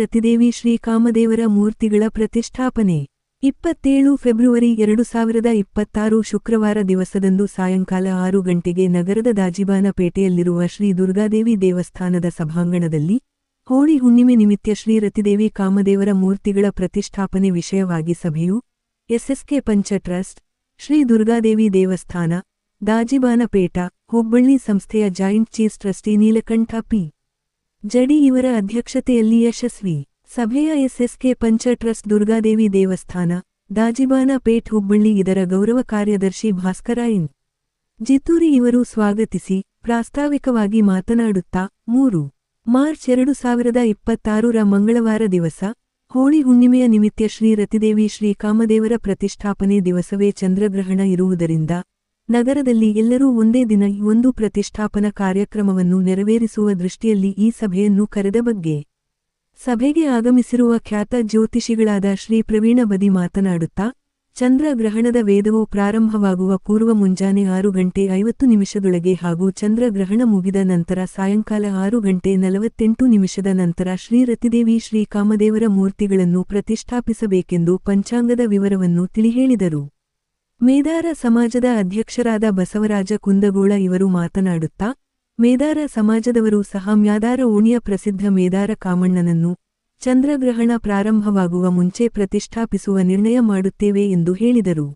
ರತಿದೇವಿ ಶ್ರೀ ಕಾಮದೇವರ ಮೂರ್ತಿಗಳ ಪ್ರತಿಷ್ಠಾಪನೆ 27 ಫೆಬ್ರವರಿ 2026 ಶುಕ್ರವಾರ ದಿವಸದಂದು ಸಾಯಂಕಾಲ 6 ಗಂಟೆಗೆ ನಗರದ ದಾಜಿಬಾನಪೇಟೆಯಲ್ಲಿರುವ ಶ್ರೀ ದುರ್ಗಾದೇವಿ ದೇವಸ್ಥಾನದ ಸಭಾಂಗಣದಲ್ಲಿ ಹೋಳಿ ಹುಣ್ಣಿಮೆ ನಿಮಿತ್ತ ಶ್ರೀ ರತಿದೇವಿ ಕಾಮದೇವರ ಮೂರ್ತಿಗಳ ಪ್ರತಿಷ್ಠಾಪನೆ ವಿಷಯವಾಗಿ ಸಭೆಯು ಎಸ್ಎಸ್ಕೆ ಪಂಚ ಟ್ರಸ್ಟ್ ಶ್ರೀ ದುರ್ಗಾದೇವಿ ದೇವಸ್ಥಾನ ದಾಜಿಬಾನಪೇಟ ಹುಬ್ಬಳ್ಳಿ ಸಂಸ್ಥೆಯ joint chief trustee Neelakantha P Jadi ಇವರ ಅಧ್ಯಕ್ಷತೆಯಲ್ಲಿ ಯಶಸ್ವಿ ಸಭೆಯ ಎಸ್ಎಸ್ಕೆ ಪಂಚ ಟ್ರಸ್ಟ್ ದುರ್ಗಾದೇವಿ ದೇವಸ್ಥಾನ ದಾಜಿಬಾನಪೇಟ್ ಹುಬ್ಬಳ್ಳಿ ಇದರ ಗೌರವ ಕಾರ್ಯದರ್ಶಿ ಭಾಸ್ಕರ ಎನ್ ಜಿತ್ತೂರಿ ಇವರು ಸ್ವಾಗತಿಸಿ ಪ್ರಾಸ್ತಾವಿಕವಾಗಿ ಮಾತನಾಡುತ್ತಾ 3 ಮಾರ್ಚ್ 2026ರ ಮಂಗಳವಾರ ದಿವಸ ಹೋಳಿ ಹುಣ್ಣಿಮೆಯ ನಿಮಿತ್ತ ಶ್ರೀ ರತಿದೇವಿ ಶ್ರೀ ಕಾಮದೇವರ ಪ್ರತಿಷ್ಠಾಪನೆ ದಿವಸವೇ ಚಂದ್ರಗ್ರಹಣ ಇರುವುದರಿಂದ ನಗರದಲ್ಲಿ ಎಲ್ಲರೂ ಒಂದೇ ದಿನ ಈ ಒಂದು ಪ್ರತಿಷ್ಠಾಪನಾ ಕಾರ್ಯಕ್ರಮವನ್ನು ನೆರವೇರಿಸುವ ದೃಷ್ಟಿಯಲ್ಲಿ ಈ ಸಭೆಯನ್ನು ಕರೆದ ಬಗ್ಗೆ ಸಭೆಗೆ ಆಗಮಿಸಿರುವ ಖ್ಯಾತ ಜ್ಯೋತಿಷಿಗಳಾದ ಶ್ರೀ ಪ್ರವೀಣ ಬದಿ ಮಾತನಾಡುತ್ತಾ ಚಂದ್ರಗ್ರಹಣದ ವೇದವು ಪ್ರಾರಂಭವಾಗುವ ಪೂರ್ವ ಮುಂಜಾನೆ 6 ಗಂಟೆ 50 ನಿಮಿಷದೊಳಗೆ ಹಾಗೂ ಚಂದ್ರಗ್ರಹಣ ಮುಗಿದ ನಂತರ ಸಾಯಂಕಾಲ 6 ಗಂಟೆ 48 ನಿಮಿಷದ ನಂತರ ಶ್ರೀ ರತಿದೇವಿ ಶ್ರೀ ಕಾಮದೇವರ ಮೂರ್ತಿಗಳನ್ನು ಪ್ರತಿಷ್ಠಾಪಿಸಬೇಕೆಂದು ಪಂಚಾಂಗದ ವಿವರವನ್ನು ತಿಳಿಹೇಳಿದರು. ಮೇದಾರ ಸಮಾಜದ ಅಧ್ಯಕ್ಷರಾದ ಬಸವರಾಜ ಕುಂದಗೋಳ ಇವರು ಮಾತನಾಡುತ್ತಾ ಮೇದಾರ ಸಮಾಜದವರು ಸಹ ಮ್ಯಾದಾರ ಓಣಿಯ ಪ್ರಸಿದ್ಧ ಮೇದಾರ ಕಾಮಣ್ಣನನ್ನು ಚಂದ್ರಗ್ರಹಣ ಪ್ರಾರಂಭವಾಗುವ ಮುಂಚೆ ಪ್ರತಿಷ್ಠಾಪಿಸುವ ನಿರ್ಣಯ ಮಾಡುತ್ತೇವೆ ಎಂದು ಹೇಳಿದರು.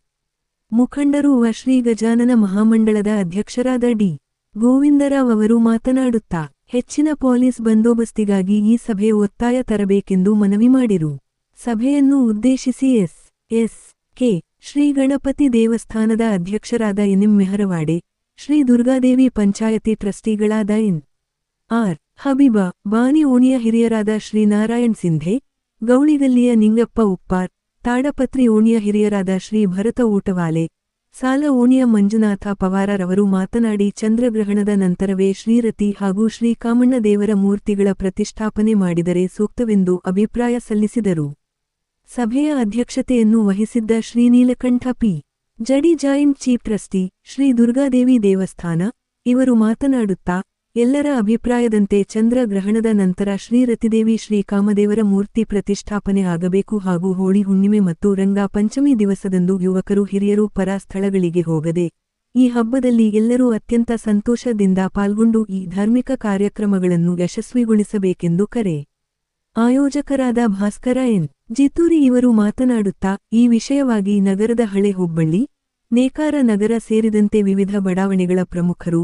ಮುಖಂಡರು ಶ್ರೀ ಗಜಾನನ ಮಹಾಮಂಡಳದ ಅಧ್ಯಕ್ಷರಾದ ಡಿ. ಗೋವಿಂದರಾವ್ ಅವರು ಮಾತನಾಡುತ್ತಾ ಹೆಚ್ಚಿನ ಪೊಲೀಸ್ ಬಂದೋಬಸ್ತಿಗಾಗಿ ಈ ಸಭೆ ಒತ್ತಾಯ ತರಬೇಕೆಂದು ಮನವಿ ಮಾಡಿರು. ಸಭೆಯನ್ನು ಉದ್ದೇಶಿಸಿ ಎಸ್. ಕೆ. ಶ್ರೀ ಗಣಪತಿ ದೇವಸ್ಥಾನದ ಅಧ್ಯಕ್ಷರಾದ ಎನ್ ಮೆಹರವಾಡೆ, ಶ್ರೀ ದುರ್ಗಾದೇವಿ ಪಂಚಾಯತಿ ಟ್ರಸ್ಟಿಗಳಾದ ಎನ್. ಆರ್. ಹಬೀಬಾ, ಬಾನಿ ಓಣಿಯ ಹಿರಿಯರಾದ ಶ್ರೀ ನಾರಾಯಣ್ ಸಿಂಧೆ, ಗೌಳಿಗಲ್ಲಿಯ ನಿಂಗಪ್ಪ ಉಪ್ಪಾರ್, ತಾಡಪತ್ರಿ ಓಣಿಯ ಹಿರಿಯರಾದ ಶ್ರೀ ಭರತ ಊಟವಾಲೆ, ಸಾಲ ಓಣಿಯ ಮಂಜುನಾಥ ಪವಾರರವರು ಮಾತನಾಡಿ ಚಂದ್ರಗ್ರಹಣದ ನಂತರವೇ ಶ್ರೀರತಿ ಹಾಗೂ ಶ್ರೀ ಕಾಮಣ್ಣ ದೇವರ ಮೂರ್ತಿಗಳ ಪ್ರತಿಷ್ಠಾಪನೆ ಮಾಡಿದರೆ ಸೂಕ್ತವೆಂದು ಅಭಿಪ್ರಾಯ ಸಲ್ಲಿಸಿದರು. ಸಭೆಯ ಅಧ್ಯಕ್ಷತೆಯನ್ನು ವಹಿಸಿದ್ದ Shri Neelakantha P Jadi joint chief trustee Shri Durgadevi ದೇವಸ್ಥಾನ ಇವರು ಮಾತನಾಡುತ್ತಾ ಎಲ್ಲರ ಅಭಿಪ್ರಾಯದಂತೆ ಚಂದ್ರಗ್ರಹಣದ ನಂತರ ಶ್ರೀ ರತಿದೇವಿ ಶ್ರೀ ಕಾಮದೇವರ ಮೂರ್ತಿ ಪ್ರತಿಷ್ಠಾಪನೆ ಆಗಬೇಕು ಹಾಗೂ ಹೋಳಿ ಹುಣ್ಣಿಮೆ ಮತ್ತು ರಂಗ ಪಂಚಮಿ ದಿವಸದಂದು ಯುವಕರು ಹಿರಿಯರು ಪರ ಸ್ಥಳಗಳಿಗೆ ಹೋಗದೆ ಈ ಹಬ್ಬದಲ್ಲಿ ಎಲ್ಲರೂ ಅತ್ಯಂತ ಸಂತೋಷದಿಂದ ಪಾಲ್ಗೊಂಡು ಈ ಧಾರ್ಮಿಕ ಕಾರ್ಯಕ್ರಮಗಳನ್ನು ಯಶಸ್ವಿಗೊಳಿಸಬೇಕೆಂದು ಕರೆ ಆಯೋಜಕರಾದ ಭಾಸ್ಕರ ಎನ್. ಜಿತ್ತೂರಿ ಇವರು ಮಾತನಾಡುತ್ತಾ ಈ ವಿಷಯವಾಗಿ ನಗರದ ಹಳೆ ಹುಬ್ಬಳ್ಳಿ, ನೇಕಾರ ನಗರ ಸೇರಿದಂತೆ ವಿವಿಧ ಬಡಾವಣೆಗಳ ಪ್ರಮುಖರು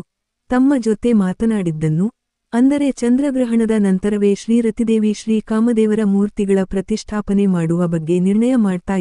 ತಮ್ಮ ಜೊತೆ ಮಾತನಾಡಿದ್ದನ್ನು, ಅಂದರೆ ಚಂದ್ರಗ್ರಹಣದ ನಂತರವೇ ಶ್ರೀ ರತಿದೇವಿ ಶ್ರೀ ಕಾಮದೇವರ ಮೂರ್ತಿಗಳ ಪ್ರತಿಷ್ಠಾಪನೆ ಮಾಡುವ ಬಗ್ಗೆ ನಿರ್ಣಯ ಮಾಡ್ತಾ